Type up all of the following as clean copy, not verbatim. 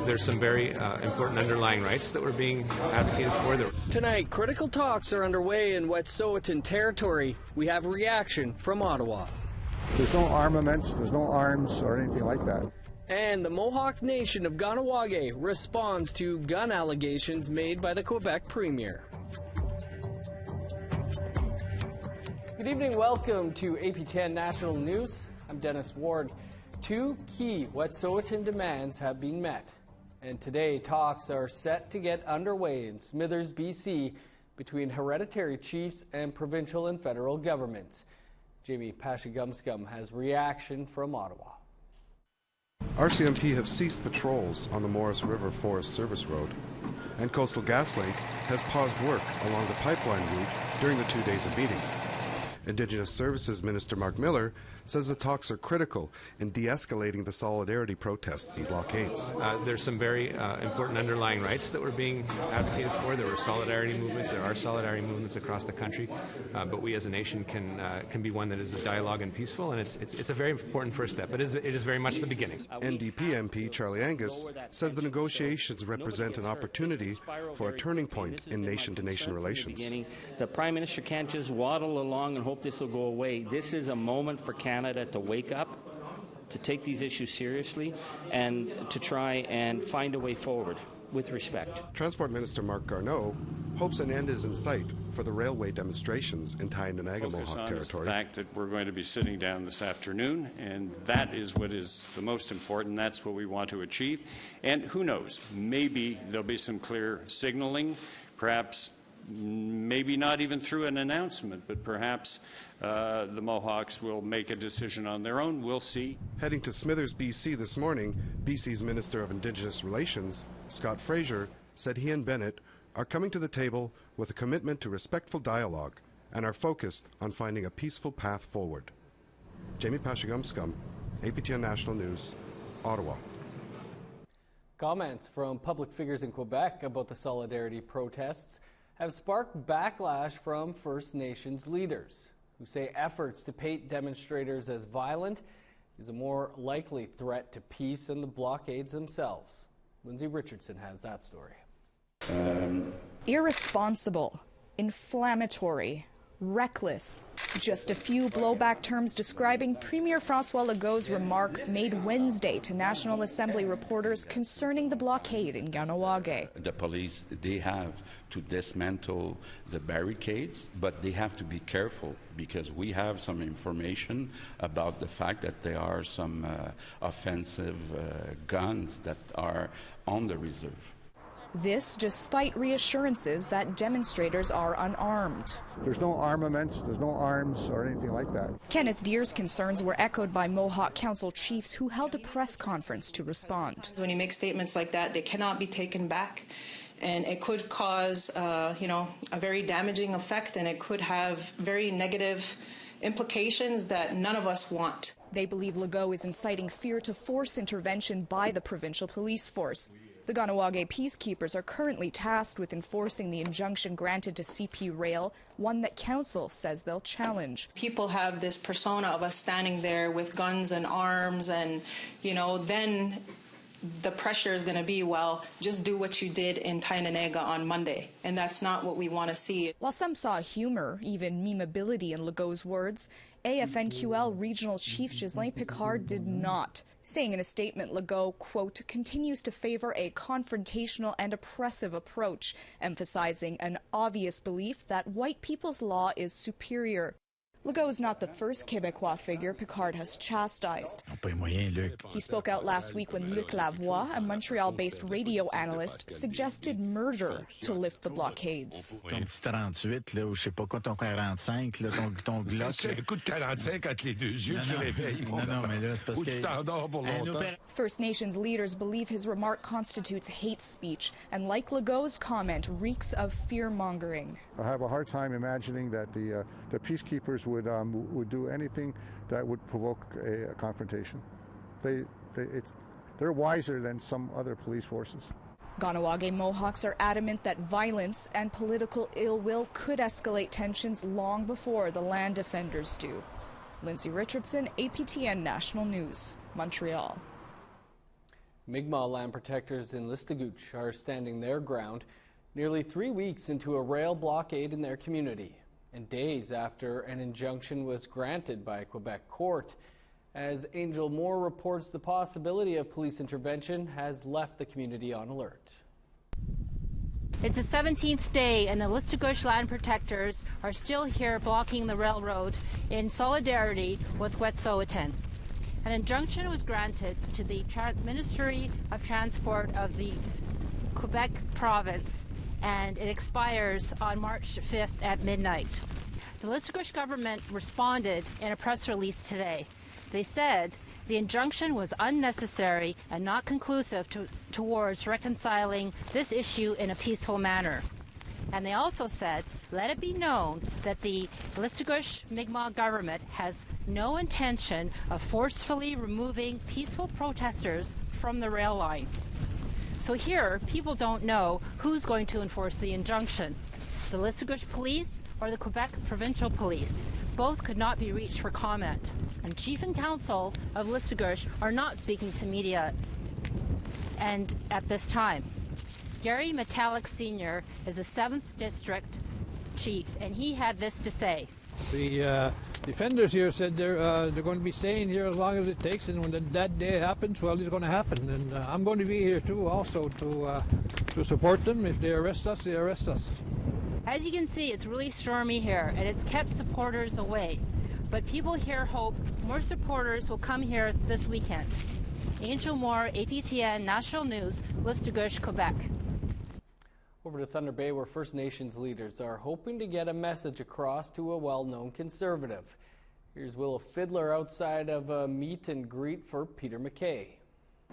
There's some very important underlying rights that were being advocated for. Tonight, critical talks are underway in Wetsuwet'en territory. We have a reaction from Ottawa. There's no armaments, there's no arms or anything like that. And the Mohawk Nation of Kahnawake responds to gun allegations made by the Quebec Premier. Good evening, welcome to APTN National News. I'm Dennis Ward. Two key Wetsuwet'en demands have been met, and today talks are set to get underway in Smithers, BC, between hereditary chiefs and provincial and federal governments. Jamie Pashigumscum has reaction from Ottawa. RCMP have ceased patrols on the Morris River Forest Service Road, and Coastal GasLink has paused work along the pipeline route during the 2 days of meetings. Indigenous Services Minister Mark Miller says the talks are critical in de-escalating the solidarity protests and blockades. There's some very important underlying rights that were being advocated for. There were solidarity movements. There are solidarity movements across the country, but we as a nation can be one that is a dialogue and peaceful, and it's a very important first step. It is very much the beginning. NDP MP Charlie Angus says the negotiations represent an opportunity for a turning point in nation-to-nation relations. The Prime Minister can't just waddle along and hope this will go away. This is a moment for Canada to wake up, to take these issues seriously, and to try and find a way forward with respect. Transport Minister Mark Garneau hopes an end is in sight for the railway demonstrations in Tyendinaga Mohawk territory. The fact that we're going to be sitting down this afternoon, and that is what is the most important. That's what we want to achieve. And who knows, maybe there'll be some clear signaling, perhaps maybe not even through an announcement, but perhaps the Mohawks will make a decision on their own. We'll see. Heading to Smithers, BC this morning, BC's Minister of Indigenous Relations, Scott Fraser, said he and Bennett are coming to the table with a commitment to respectful dialogue and are focused on finding a peaceful path forward. Jamie Pashigumscum, APTN National News, Ottawa. Comments from public figures in Quebec about the solidarity protests have sparked backlash from First Nations leaders, who say efforts to paint demonstrators as violent is a more likely threat to peace than the blockades themselves. Lindsay Richardson has that story. Irresponsible, inflammatory, reckless. Just a few blowback terms describing Premier François Legault's remarks made Wednesday to National Assembly reporters concerning the blockade in Kahnawake. The police, they have to dismantle the barricades, but they have to be careful because we have some information about the fact that there are some offensive guns that are on the reserve. This despite reassurances that demonstrators are unarmed. There's no armaments, there's no arms or anything like that. Kenneth Deer's concerns were echoed by Mohawk Council chiefs who held a press conference to respond. When you make statements like that, they cannot be taken back, and it could cause a very damaging effect, and it could have very negative implications that none of us want. They believe Legault is inciting fear to force intervention by the provincial police force. The Kahnawake peacekeepers are currently tasked with enforcing the injunction granted to CP Rail, one that council says they'll challenge. People have this persona of us standing there with guns and arms, and then the pressure is going to be, well, just do what you did in Tyendinaga on Monday, and that's not what we want to see. While some saw humor, even memeability in Legault's words, AFNQL Regional Chief Ghislain Picard did not, saying in a statement Legault, quote, continues to favor a confrontational and oppressive approach, emphasizing an obvious belief that white people's law is superior. Legault is not the first Québécois figure Picard has chastised. He spoke out last week when Luc Lavoie, a Montreal-based radio analyst, suggested murder to lift the blockades. First Nations leaders believe his remark constitutes hate speech, and like Legault's comment, reeks of fear-mongering. I have a hard time imagining that the peacekeepers would do anything that would provoke a confrontation. They're wiser than some other police forces. Kahnawake Mohawks are adamant that violence and political ill will could escalate tensions long before the land defenders do. Lindsay Richardson, APTN National News, Montreal. Mi'kmaq land protectors in Listigouche are standing their ground nearly 3 weeks into a rail blockade in their community, and days after an injunction was granted by a Quebec court. As Angel Moore reports, the possibility of police intervention has left the community on alert. It's the 17th day, and the Listigouche land protectors are still here blocking the railroad in solidarity with Wetsuwet'en. An injunction was granted to the Ministry of Transport of the Quebec province, and it expires on March 5th at midnight. The Listigouche government responded in a press release today. They said the injunction was unnecessary and not conclusive towards reconciling this issue in a peaceful manner. And they also said, let it be known that the Listigouche Mi'kmaq government has no intention of forcefully removing peaceful protesters from the rail line. So here, people don't know who's going to enforce the injunction. The Listigouche police or the Quebec provincial police. Both could not be reached for comment. And Chief and Council of Listigouche are not speaking to media and at this time. Gary Metallic Sr. is a 7th District Chief, and he had this to say. The defenders here said they're going to be staying here as long as it takes, and when that day happens, well, it's going to happen. And I'm going to be here too, also, to support them. If they arrest us, they arrest us. As you can see, it's really stormy here, and it's kept supporters away. But people here hope more supporters will come here this weekend. Angel Moore, APTN National News, Listigouche, Quebec. Over to Thunder Bay, where First Nations leaders are hoping to get a message across to a well-known Conservative. Here's Willow Fiddler outside of a meet and greet for Peter MacKay.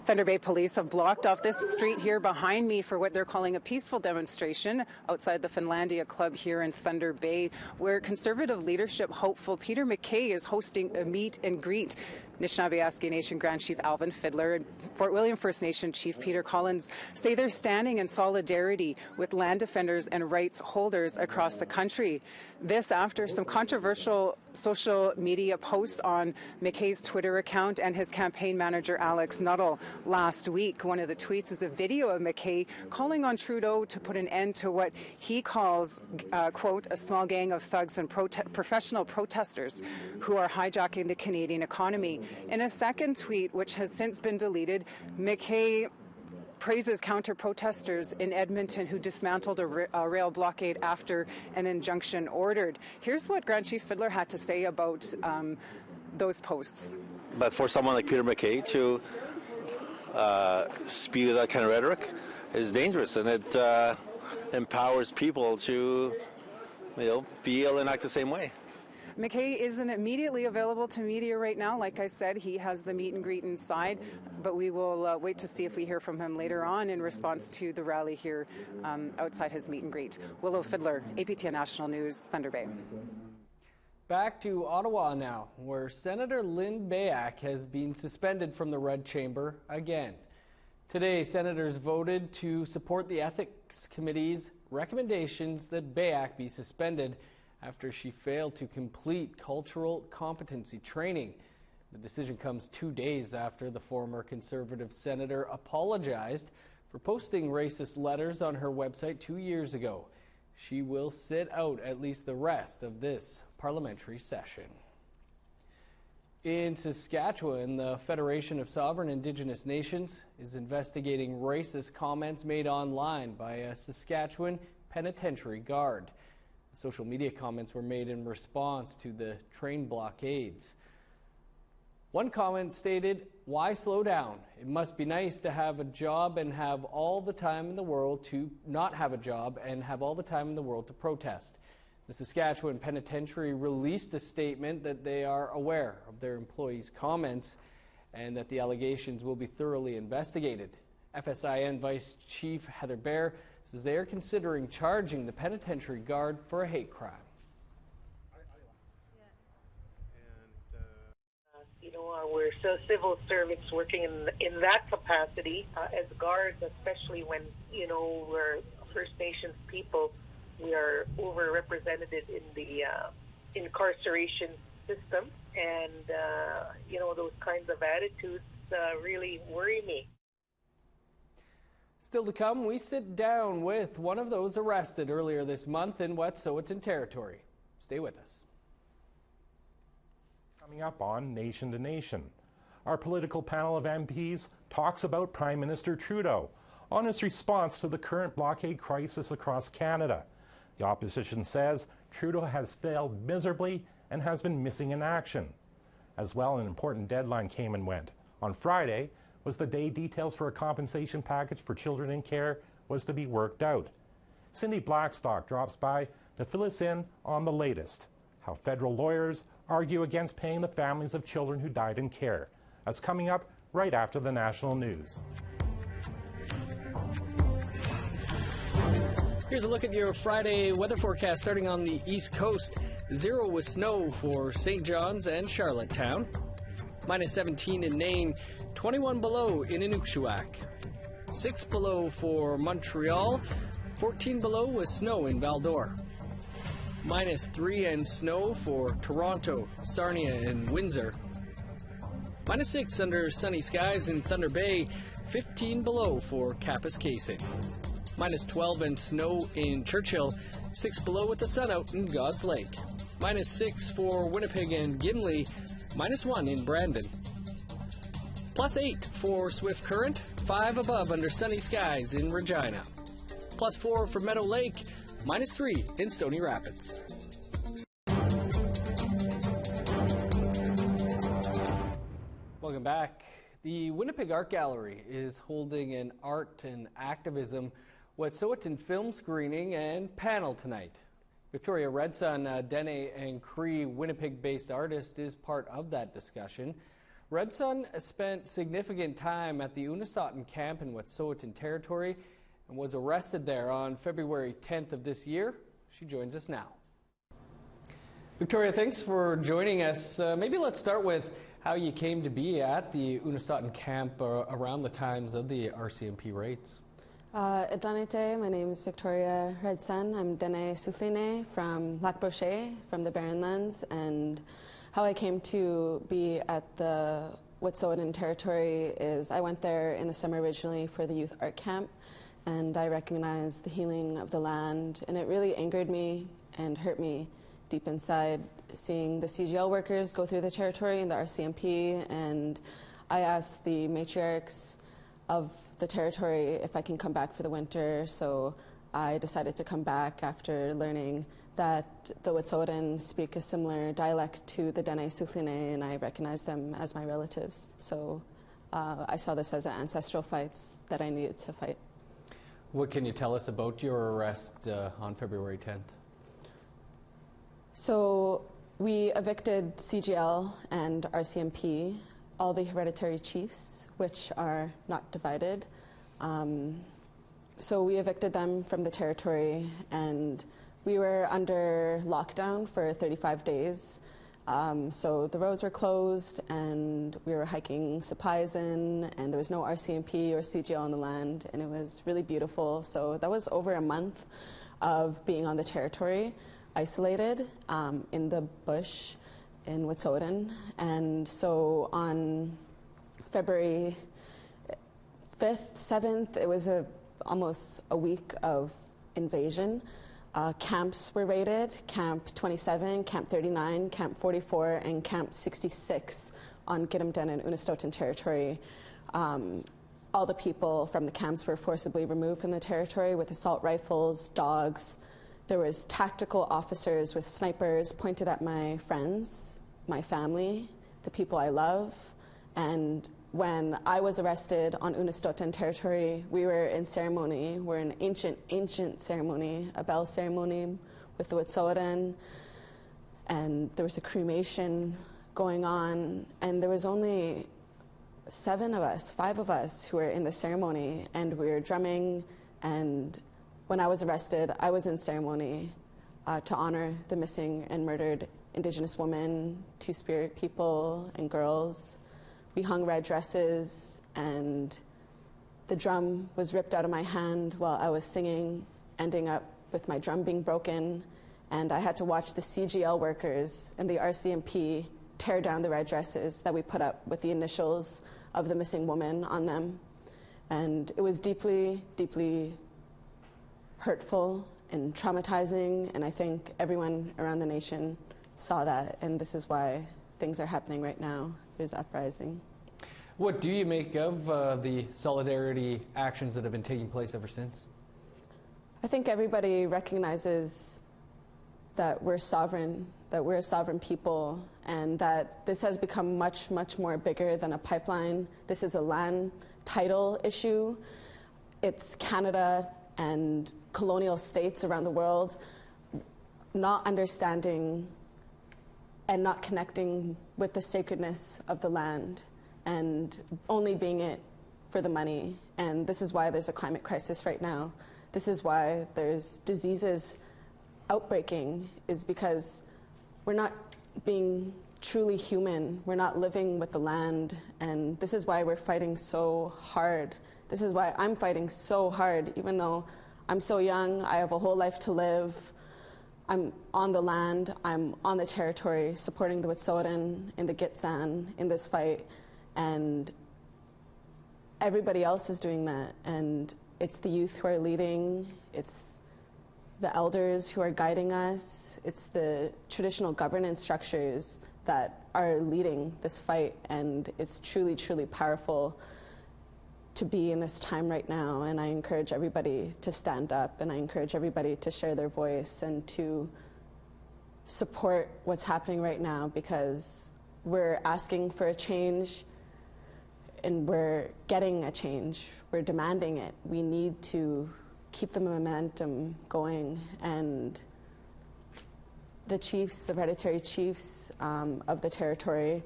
Thunder Bay police have blocked off this street here behind me for what they're calling a peaceful demonstration outside the Finlandia Club here in Thunder Bay, where Conservative leadership hopeful Peter MacKay is hosting a meet and greet. Anishinaabe Nation Grand Chief Alvin Fiddler and Fort William First Nation Chief Peter Collins say they're standing in solidarity with land defenders and rights holders across the country. This after some controversial social media posts on MacKay's Twitter account and his campaign manager Alex Nuttall last week. One of the tweets is a video of MacKay calling on Trudeau to put an end to what he calls, quote, a small gang of thugs and professional protesters who are hijacking the Canadian economy. In a second tweet, which has since been deleted, MacKay praises counter-protesters in Edmonton who dismantled a rail blockade after an injunction ordered. Here's what Grand Chief Fiddler had to say about those posts. But for someone like Peter MacKay to spew that kind of rhetoric is dangerous, and it empowers people to, feel and act the same way. MacKay isn't immediately available to media right now. Like I said, he has the meet and greet inside, but we will wait to see if we hear from him later on in response to the rally here outside his meet and greet. Willow Fiddler, APTN National News, Thunder Bay. Back to Ottawa now, where Senator Lynn Beyak has been suspended from the Red Chamber again. Today, senators voted to support the Ethics Committee's recommendations that Beyak be suspended after she failed to complete cultural competency training. The decision comes 2 days after the former Conservative senator apologized for posting racist letters on her website 2 years ago. She will sit out at least the rest of this parliamentary session. In Saskatchewan, the Federation of Sovereign Indigenous Nations is investigating racist comments made online by a Saskatchewan penitentiary guard. The social media comments were made in response to the train blockades. One comment stated, "Why slow down? It must be nice to have a job and have all the time in the world to not have a job and have all the time in the world to protest." The Saskatchewan Penitentiary released a statement that they are aware of their employees' comments and that the allegations will be thoroughly investigated. FSIN Vice Chief Heather Bear says they are considering charging the penitentiary guard for a hate crime. We're still civil servants working in that capacity as guards, especially when, we're First Nations people. We are overrepresented in the incarceration system, and, those kinds of attitudes really worry me. Still to come, we sit down with one of those arrested earlier this month in Wet'suwet'en territory. Stay with us. Coming up on Nation to Nation, our political panel of MPs talks about Prime Minister Trudeau on his response to the current blockade crisis across Canada. The opposition says Trudeau has failed miserably and has been missing in action. As well, an important deadline came and went. On Friday was the day details for a compensation package for children in care was to be worked out. Cindy Blackstock drops by to fill us in on the latest, how federal lawyers argue against paying the families of children who died in care. That's coming up right after the national news. Here's a look at your Friday weather forecast starting on the East Coast. 0 with snow for St. John's and Charlottetown. Minus 17 in Nain. 21 below in Inukjuak. 6 below for Montreal. 14 below with snow in Val-d'Or. Minus 3 and snow for Toronto, Sarnia, and Windsor. Minus 6 under sunny skies in Thunder Bay. 15 below for Kapuskasing. Minus 12 and snow in Churchill. 6 below with the sun out in God's Lake. Minus 6 for Winnipeg and Gimli. Minus 1 in Brandon. Plus 8 for Swift Current. 5 above under sunny skies in Regina. Plus 4 for Meadow Lake. Minus 3 in Stony Rapids. Welcome back. The Winnipeg Art Gallery is holding an art and activism Wet'suwet'en film screening and panel tonight. Victoria Redsun, a Dene and Cree Winnipeg-based artist, is part of that discussion. Redsun spent significant time at the Unistoten camp in Wet'suwet'en territory and was arrested there on February 10th of this year. She joins us now. Victoria, thanks for joining us. Maybe let's start with how you came to be at the Unistoten camp around the times of the RCMP raids. Edanite, my name is Victoria Redsun. I'm Dene Suthline from Lac Brochet, from the Barren Lands, and how I came to be at the Wet'suwet'en territory is I went there in the summer originally for the youth art camp, and I recognized the healing of the land, and it really angered me and hurt me deep inside seeing the CGL workers go through the territory and the RCMP, and I asked the matriarchs of the territory if I can come back for the winter, so I decided to come back after learning that the Wet'suwet'en speak a similar dialect to the Dene Suthline, and I recognize them as my relatives. So I saw this as an ancestral fight that I needed to fight. What can you tell us about your arrest on February 10th? So we evicted CGL and RCMP, all the hereditary chiefs, which are not divided. So we evicted them from the territory, and we were under lockdown for 35 days. So the roads were closed, and we were hiking supplies in, and there was no RCMP or CGL on the land, and it was really beautiful. So that was over a month of being on the territory, isolated in the bush in Wet'suwet'en. And so on February 5th, 7th, it was almost a week of invasion. Camps were raided, Camp 27, Camp 39, Camp 44, and Camp 66 on Gidimt'en and Unistoten territory. All the people from the camps were forcibly removed from the territory with assault rifles, dogs. There was tactical officers with snipers pointed at my friends, my family, the people I love. And when I was arrested on Unistoten territory, we were in ceremony. We're in ancient ceremony, a bell ceremony with the Wet'suwet'en, and there was a cremation going on, and there was only 5 of us who were in the ceremony, and we were drumming. And when I was arrested, I was in ceremony to honor the missing and murdered Indigenous women, Two-Spirit people, and girls. We hung red dresses, and the drum was ripped out of my hand while I was singing, ending up with my drum being broken, and I had to watch the CGL workers and the RCMP tear down the red dresses that we put up with the initials of the missing woman on them. And it was deeply, deeply hurtful and traumatizing, and I think everyone around the nation saw that, and this is why things are happening right now. There's uprising. What do you make of the solidarity actions that have been taking place ever since? I think everybody recognizes that we're sovereign, that we're a sovereign people, and that this has become much, much more bigger than a pipeline. This is a land title issue. It's Canada and colonial states around the world not understanding and not connecting with the sacredness of the land and only being it for the money. And this is why there's a climate crisis right now. This is why there's diseases outbreaking, is because we're not being truly human. We're not living with the land. And this is why we're fighting so hard. This is why I'm fighting so hard, even though I'm so young, I have a whole life to live. I'm on the land, I'm on the territory, supporting the Wetsuwet'en in the Gitxsan in this fight, and everybody else is doing that. And it's the youth who are leading, it's the elders who are guiding us, it's the traditional governance structures that are leading this fight, and it's truly, truly powerful to be in this time right now. And I encourage everybody to stand up, and I encourage everybody to share their voice and to support what's happening right now, because we're asking for a change and we're getting a change. We're demanding it. We need to keep the momentum going. And the chiefs, the hereditary chiefs of the territory,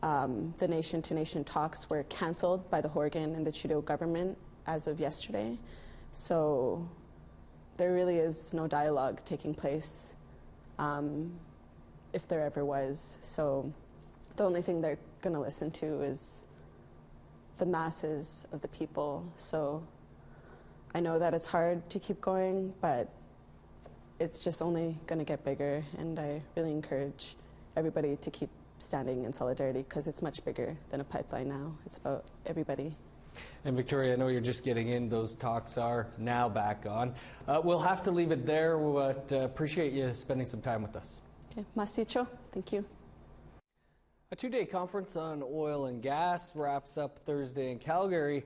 the nation-to-nation talks were cancelled by the Horgan and the Trudeau government as of yesterday. So there really is no dialogue taking place, if there ever was. So the only thing they're going to listen to is the masses of the people. So I know that it's hard to keep going, but it's just only going to get bigger, and I really encourage everybody to keep standing in solidarity, because it's much bigger than a pipeline now. It's about everybody. And Victoria, I know you're just getting in. Those talks are now back on. We'll have to leave it there, but appreciate you spending some time with us. Okay, Masicho, thank you. A two-day conference on oil and gas wraps up Thursday in Calgary,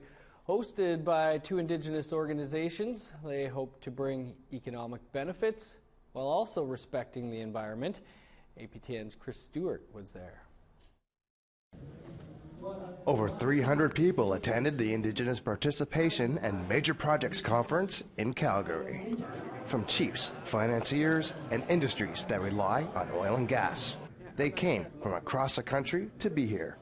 hosted by two Indigenous organizations. They hope to bring economic benefits while also respecting the environment. APTN's Chris Stewart was there. Over 300 people attended the Indigenous Participation and Major Projects Conference in Calgary, from chiefs, financiers, and industries that rely on oil and gas. They came from across the country to be here,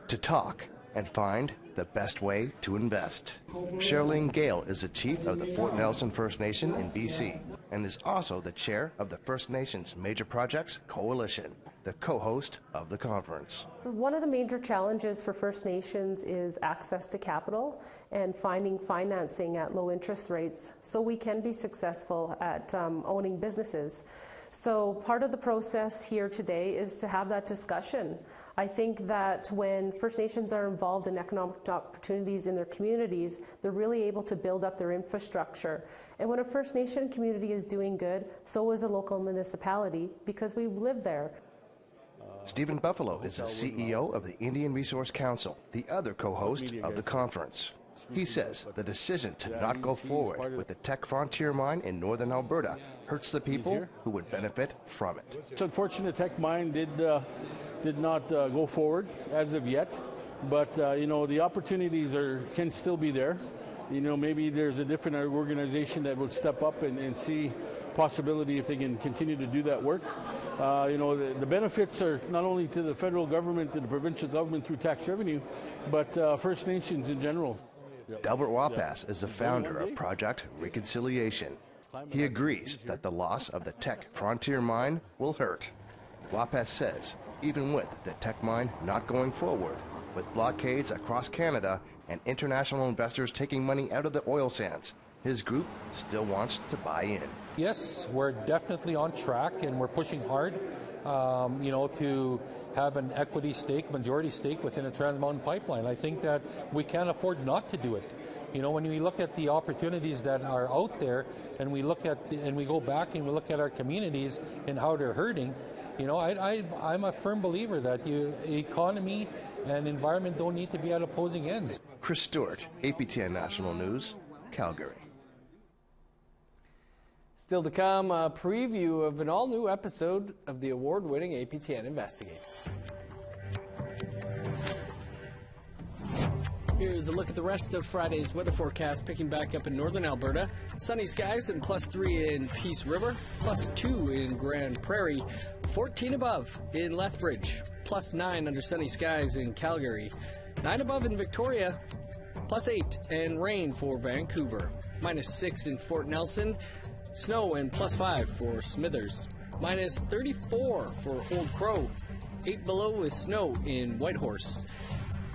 to talk and find the best way to invest. Charlene Gale is the chief of the Fort Nelson First Nation in BC and is also the chair of the First Nations Major Projects Coalition, the co-host of the conference. So one of the major challenges for First Nations is access to capital and finding financing at low interest rates so we can be successful at owning businesses. So part of the process here today is to have that discussion. I think that when First Nations are involved in economic opportunities in their communities, they're really able to build up their infrastructure. And when a First Nation community is doing good, so is a local municipality, because we live there. Stephen Buffalo is the CEO of the Indian Resource Council, the other co-host of the conference. He says the decision to not go forward with the Teck Frontier mine in northern Alberta hurts the people who would benefit from it. It's unfortunate Teck mine did not go forward as of yet, but the opportunities can still be there. Maybe there's a different organization that will step up and see possibility if they can continue to do that work. The benefits are not only to the federal government, to the provincial government through tax revenue, but First Nations in general. Delbert Wapas is the founder of Project Reconciliation. He agrees that the loss of the Teck Frontier mine will hurt. Wapas says even with the Teck mine not going forward, with blockades across Canada and international investors taking money out of the oil sands, his group still wants to buy in. Yes, we're definitely on track and we're pushing hard to have an equity stake, majority stake within a Trans Mountain pipeline. I think that we can't afford not to do it. When we look at the opportunities that are out there, and we look at and we go back and we look at our communities and how they're hurting, I'm a firm believer that economy and environment don't need to be at opposing ends. Chris Stewart, APTN National News, Calgary. Still to come, a preview of an all-new episode of the award-winning APTN Investigates. Here's a look at the rest of Friday's weather forecast, picking back up in northern Alberta. Sunny skies and +3 in Peace River, +2 in Grand Prairie, 14 above in Lethbridge, +9 under sunny skies in Calgary, 9 above in Victoria, +8 and rain for Vancouver, -6 in Fort Nelson, snow and +5 for Smithers, -34 for Old Crow, 8 below with snow in Whitehorse,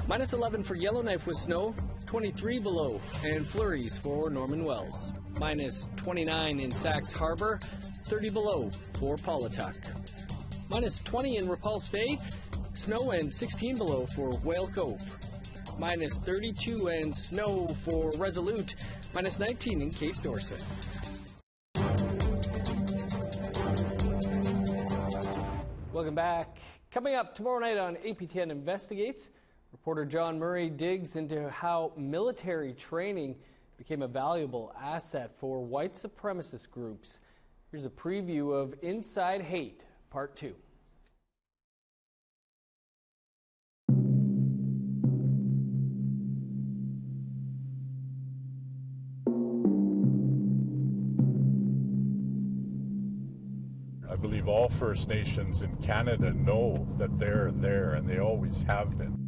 -11 for Yellowknife with snow, 23 below, and flurries for Norman Wells. -29 in Sax Harbor, 30 below for Paulatuck. -20 in Repulse Bay, snow and 16 below for Whale Cove. -32 and snow for Resolute, -19 in Cape Dorset. Welcome back. Coming up tomorrow night on APTN Investigates, reporter John Murray digs into how military training became a valuable asset for white supremacist groups. Here's a preview of Inside Hate, Part 2. I believe all First Nations in Canada know that they're there, and they always have been.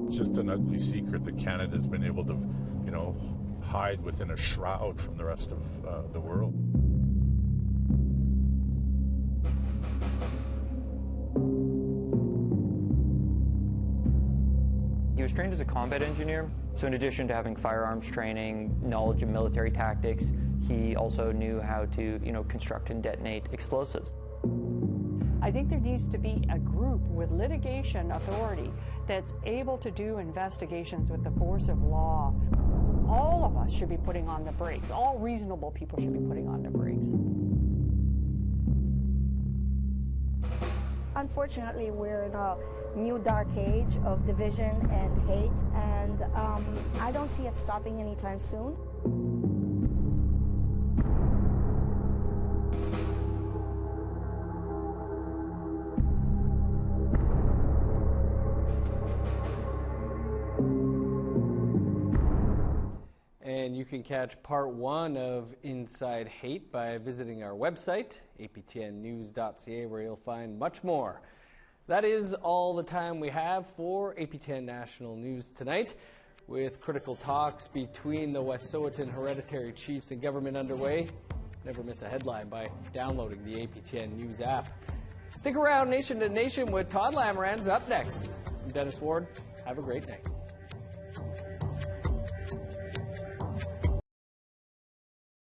It's just an ugly secret that Canada's been able to, hide within a shroud from the rest of the world. He was trained as a combat engineer, so in addition to having firearms training, knowledge of military tactics, he also knew how to, construct and detonate explosives. I think there needs to be a group with litigation authority that's able to do investigations with the force of law. All of us should be putting on the brakes. All reasonable people should be putting on the brakes. Unfortunately, we're in a new dark age of division and hate, and I don't see it stopping anytime soon. And you can catch part 1 of Inside Hate by visiting our website, aptnnews.ca, where you'll find much more. That is all the time we have for APTN National News tonight. With critical talks between the Wetsuwet'en hereditary chiefs and government underway, never miss a headline by downloading the APTN News app. Stick around, Nation to Nation with Todd Lamoran's up next. I'm Dennis Ward. Have a great night.